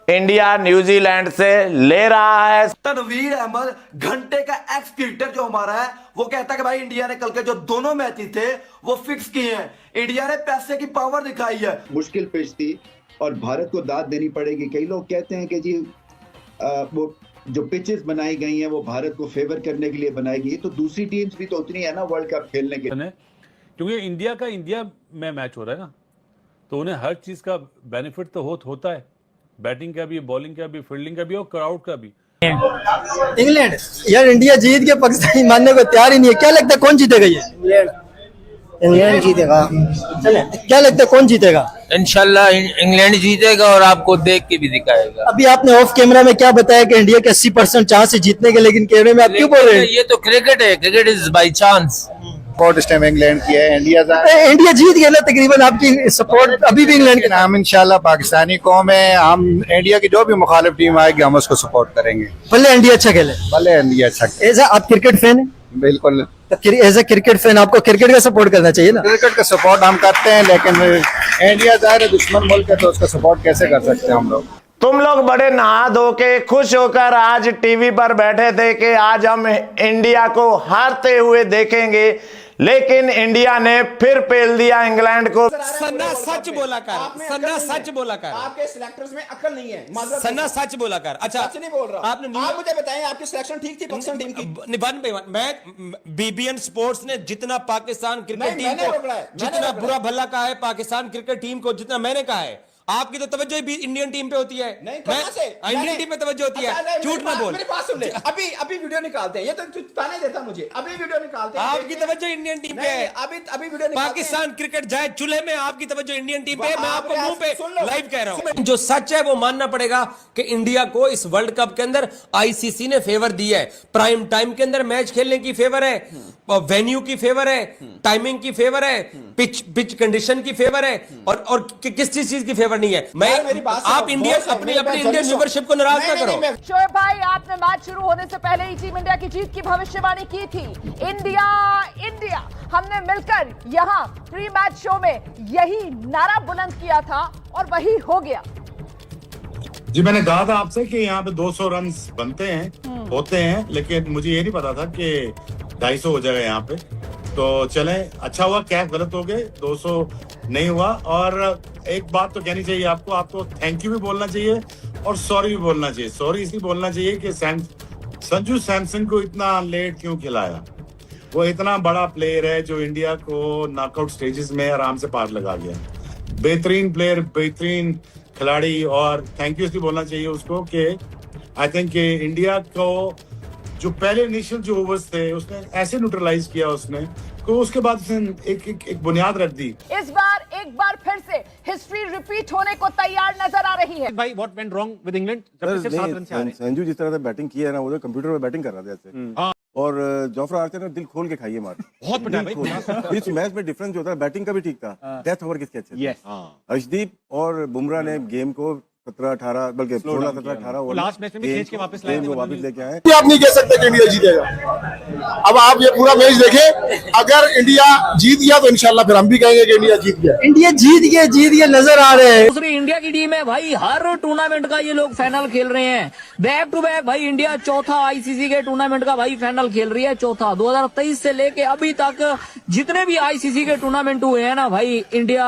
इंडिया न्यूजीलैंड से ले रहा है। तनवीर अहमद घंटे का एक्स क्रिकेटर जो हमारा है, वो कहता है कि भाई इंडिया ने कल के जो दोनों मैचेस थे वो फिक्स किए हैं, इंडिया ने पैसे की पावर दिखाई है। मुश्किल पिच थी और भारत को दाद देनी पड़ेगी। कई लोग कहते हैं कि जी वो जो पिचेस बनाई गई हैं वो भारत को फेवर करने के लिए बनाई गई, तो दूसरी टीम्स भी तो उतनी है ना वर्ल्ड कप खेलने के लिए। क्योंकि इंडिया में मैच हो रहा है ना, तो उन्हें हर चीज का बेनिफिट तो होता है, बैटिंग का भी, बॉलिंग का भी, फील्डिंग का भी और क्राउड का भी। इंग्लैंड यार, इंडिया जीत के पाकिस्तानी मानने को तैयार ही नहीं है। क्या लगता है कौन जीतेगा? ये इंग्लैंड जीतेगा। क्या लगता है कौन जीतेगा? इंशाल्लाह इंग्लैंड जीतेगा और आपको देख के भी दिखाएगा। अभी आपने ऑफ कैमरा में क्या बताया कि इंडिया के 80% चांस है जीतने के, लेकिन कैमरे में आप क्यों बोल रहे हैं? ये तो क्रिकेट है, cricket is by chance. Support इस टाइम इंग्लैंड की है। इंडिया जीत गया ना तकरीबन, आपकी सपोर्ट अभी भी इंग्लैंड के हम इंशाल्लाह पाकिस्तानी कौम है, हम इंडिया की जो भी मुखालिफ टीम आएगी हम उसको सपोर्ट करेंगे। भले इंडिया अच्छा खेले, भले इंडिया अच्छा। ऐसा आप क्रिकेट फैन है? बिल्कुल। एज ए क्रिकेट फैन आपको क्रिकेट का सपोर्ट करना चाहिए ना। क्रिकेट का सपोर्ट हम करते हैं, लेकिन इंडिया ज़ाहिर दुश्मन मुल्क है तो उसका सपोर्ट कैसे कर सकते हैं हम लोग। तुम लोग बड़े नहा धो के खुश होकर आज टीवी पर बैठे थे कि आज हम इंडिया को हारते हुए देखेंगे, लेकिन इंडिया ने फिर पेल दिया इंग्लैंड को। सन्ना सच बोला कर, सन्ना सच बोला कर। आपके सिलेक्टर्स में अकल नहीं है। सन्ना सच बोला कर। अच्छा, सच नहीं बोल रहा। आप मुझे बताएं आपकी सिलेक्शन ठीक थी पाकिस्तान टीम की? 1 मैं बीबीएन स्पोर्ट्स ने जितना पाकिस्तान क्रिकेट टीम को जितना बुरा भला कहा है पाकिस्तान क्रिकेट टीम को, जितना मैंने कहा है, आपकी तो तवज्जो भी इंडियन टीम पे होती है। नहीं, कहां से? इंडियन टीम पे तवज्जो होती है। झूठ ना बोल। मेरी बात सुन ले। अभी वीडियो निकालते हैं, ये तो ताने देता मुझे। अभी वीडियो निकालते हैं। आपकी तवज्जो इंडियन टीम पे है। अभी वीडियो पाकिस्तान क्रिकेट जाए चूल्हे में, आपकी तवज्जो इंडियन टीम पे। मैं आपको मुंह पे लाइव कह रहा हूं, जो सच है वो मानना पड़ेगा कि इंडिया को इस वर्ल्ड कप के अंदर आईसीसी ने फेवर दिया है। प्राइम टाइम के अंदर मैच खेलने की फेवर है, वेन्यू की फेवर है, टाइमिंग की फेवर है, पिच कंडीशन की फेवर है, और किस चीज की फेवर नहीं है। मैं आप इंडिया अपनी इंडियन व्यूअरशिप को नाराज ना करो। शोएब भाई, आपने मैच शुरू होने से पहले ही टीम इंडिया की जीत की भविष्यवाणी की थी। इंडिया इंडिया, हमने मिलकर यहाँ प्री मैच शो में यही नारा बुलंद किया था और वही हो गया। जी, मैंने कहा था आपसे कि यहाँ पे 200 रन बनते हैं, होते हैं, लेकिन मुझे ये नहीं पता था कि 250 हो जाएगा यहाँ पे। तो चलें, अच्छा हुआ, कैच गलत हो गए, 200 नहीं हुआ। और एक बात तो कहनी चाहिए आपको थैंक यू भी बोलना चाहिए और सॉरी भी बोलना चाहिए। सॉरी इसलिए बोलना चाहिए कि संजू सैमसन को इतना लेट क्यों खिलाया। वो इतना बड़ा प्लेयर है जो इंडिया को नॉकआउट स्टेजेस में आराम से पार लगा गया। बेहतरीन प्लेयर, बेहतरीन खिलाड़ी, और थैंक यू इसलिए बोलना चाहिए उसको कि आई थिंक इंडिया को जो पहले इनिशियल जो ओवर्स थे उसने ऐसे न्यूट्रलाइज किया उसने, तो उसके बाद उसने एक बुनियाद रख दी। इस बार एक बार फिर से हिस्ट्री रिपीट होने को तैयार नजर आ रही है। भाई what went wrong with England? जब सिर्फ 7 रन से आ रहे हैं। संजू जिस तरह से बैटिंग की है ना, वो तो कंप्यूटर पे बैटिंग कर रहा था ऐसे। और जोफ्रा आर्चर ने दिल खोल के खाई है मार। बहुत पिटा भाई। इस मैच में डिफरेंस जो था, बैटिंग का भी ठीक था, डेथ ओवर किसके अच्छे थे। अर्शदीप और बुमराह ने गेम को 17-18 बल्कि 16-17-18 लास्ट मैच में भी खींच के वापस लाए थे, वापस लेके आए। आप नहीं कह सकते कि इंडिया जीतेगा। अब आप ये पूरा मैच देखें, अगर इंडिया जीत गया तो इंशाल्लाह फिर हम भी कहेंगे कि इंडिया जीत गया। इंडिया जीत गया नजर आ रहे हैं। दूसरी इंडिया की टीम है भाई, हर टूर्नामेंट का ये लोग फाइनल खेल रहे हैं, बैक टू बैक। भाई इंडिया चौथा आईसीसी के टूर्नामेंट का भाई फाइनल खेल रही है, चौथा। 2023 से लेके अभी तक जितने भी आईसीसी के टूर्नामेंट हुए हैं ना भाई, इंडिया